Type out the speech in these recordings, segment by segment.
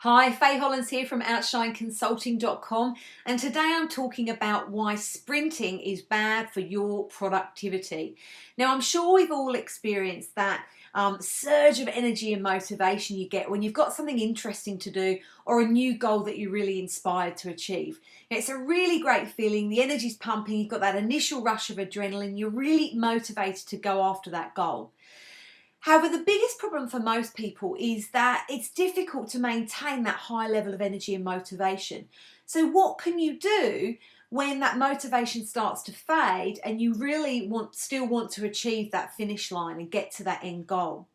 Hi, Faye Hollins here from OutshineConsulting.com, and today I'm talking about why sprinting is bad for your productivity. Now, I'm sure we've all experienced that surge of energy and motivation you get when you've got something interesting to do or a new goal that you're really inspired to achieve. It's a really great feeling, the energy's pumping, you've got that initial rush of adrenaline, you're really motivated to go after that goal. However, the biggest problem for most people is that it's difficult to maintain that high level of energy and motivation. So what can you do when that motivation starts to fade and you really still want to achieve that finish line and get to that end goal?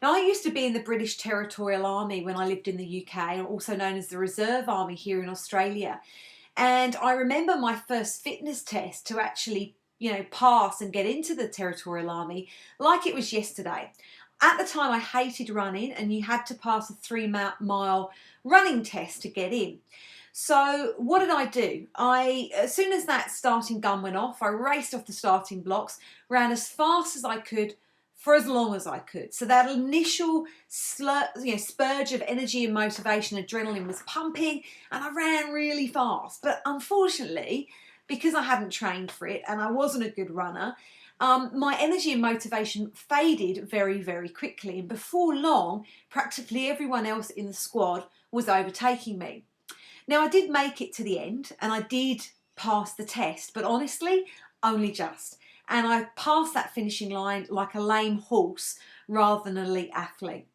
Now, I used to be in the British Territorial Army when I lived in the UK, also known as the Reserve Army here in Australia. And I remember my first fitness test to actually pass and get into the Territorial Army like it was yesterday. At the time, I hated running, and you had to pass a 3-mile running test to get in. So what did I do? As soon as that starting gun went off, I raced off the starting blocks, ran as fast as I could for as long as I could. So that initial spurge of energy and motivation, adrenaline was pumping, and I ran really fast. But unfortunately, because I hadn't trained for it and I wasn't a good runner, my energy and motivation faded very, very quickly. And before long, practically everyone else in the squad was overtaking me. Now, I did make it to the end and I did pass the test, but honestly, only just. And I passed that finishing line like a lame horse rather than an elite athlete.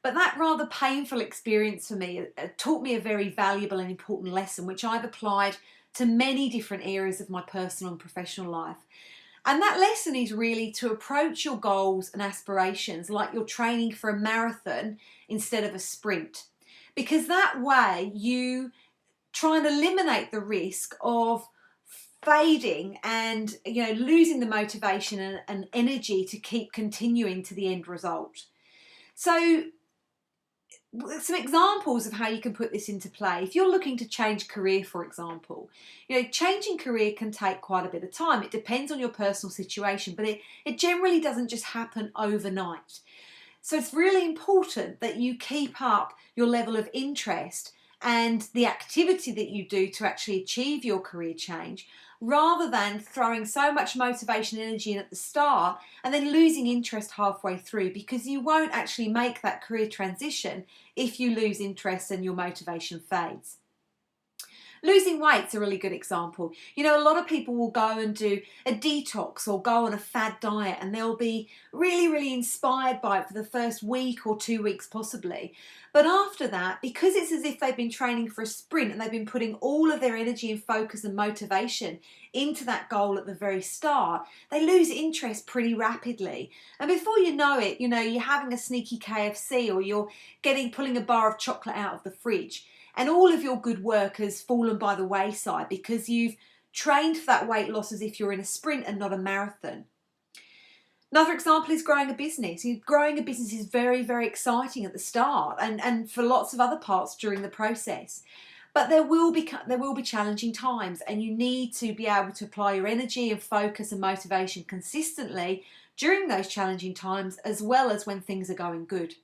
But that rather painful experience for me taught me a very valuable and important lesson, which I've applied to many different areas of my personal and professional life. And that lesson is really to approach your goals and aspirations like you're training for a marathon instead of a sprint. Because that way you try and eliminate the risk of fading and losing the motivation and energy to keep continuing to the end result. So some examples of how you can put this into play. If you're looking to change career, for example, changing career can take quite a bit of time. It depends on your personal situation, but it generally doesn't just happen overnight. So it's really important that you keep up your level of interest and the activity that you do to actually achieve your career change, rather than throwing so much motivation and energy in at the start and then losing interest halfway through, because you won't actually make that career transition if you lose interest and your motivation fades. Losing weight's a really good example. A lot of people will go and do a detox or go on a fad diet, and they'll be really, really inspired by it for the first week or 2 weeks possibly. But after that, because it's as if they've been training for a sprint and they've been putting all of their energy and focus and motivation into that goal at the very start, they lose interest pretty rapidly. And before you know it, you're having a sneaky KFC, or you're pulling a bar of chocolate out of the fridge. And all of your good work has fallen by the wayside because you've trained for that weight loss as if you're in a sprint and not a marathon. Another example is growing a business. Growing a business is very, very exciting at the start and for lots of other parts during the process. But there will be challenging times, and you need to be able to apply your energy and focus and motivation consistently during those challenging times, as well as when things are going good.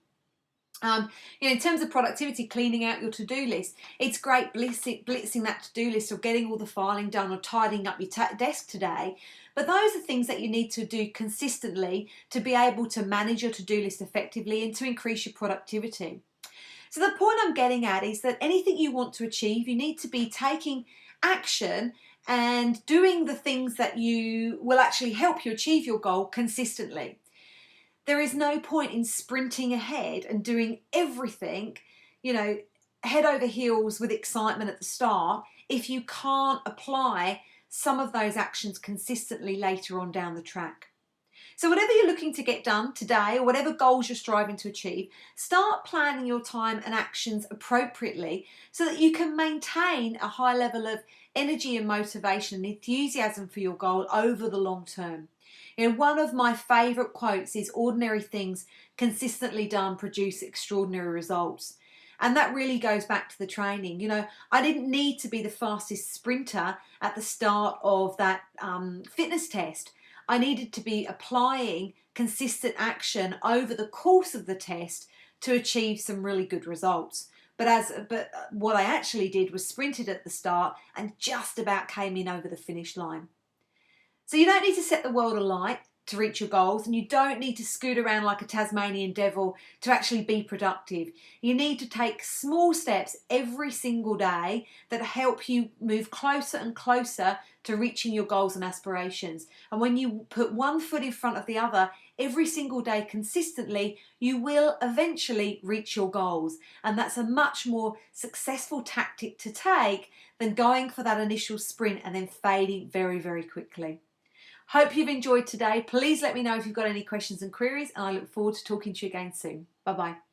In terms of productivity, cleaning out your to-do list, it's great blitzing that to-do list or getting all the filing done or tidying up your desk today. But those are things that you need to do consistently to be able to manage your to-do list effectively and to increase your productivity. So the point I'm getting at is that anything you want to achieve, you need to be taking action and doing the things that you will actually help you achieve your goal consistently. There is no point in sprinting ahead and doing everything, head over heels with excitement at the start if you can't apply some of those actions consistently later on down the track. So whatever you're looking to get done today, or whatever goals you're striving to achieve, start planning your time and actions appropriately so that you can maintain a high level of energy and motivation and enthusiasm for your goal over the long term. One of my favourite quotes is, "Ordinary things consistently done produce extraordinary results." And that really goes back to the training. I didn't need to be the fastest sprinter at the start of that fitness test. I needed to be applying consistent action over the course of the test to achieve some really good results. but what I actually did was sprinted at the start and just about came in over the finish line. So you don't need to set the world alight to reach your goals, and you don't need to scoot around like a Tasmanian devil to actually be productive. You need to take small steps every single day that help you move closer and closer to reaching your goals and aspirations. And when you put one foot in front of the other every single day consistently, you will eventually reach your goals. And that's a much more successful tactic to take than going for that initial sprint and then fading very, very quickly. Hope you've enjoyed today. Please let me know if you've got any questions and queries, and I look forward to talking to you again soon. Bye-bye.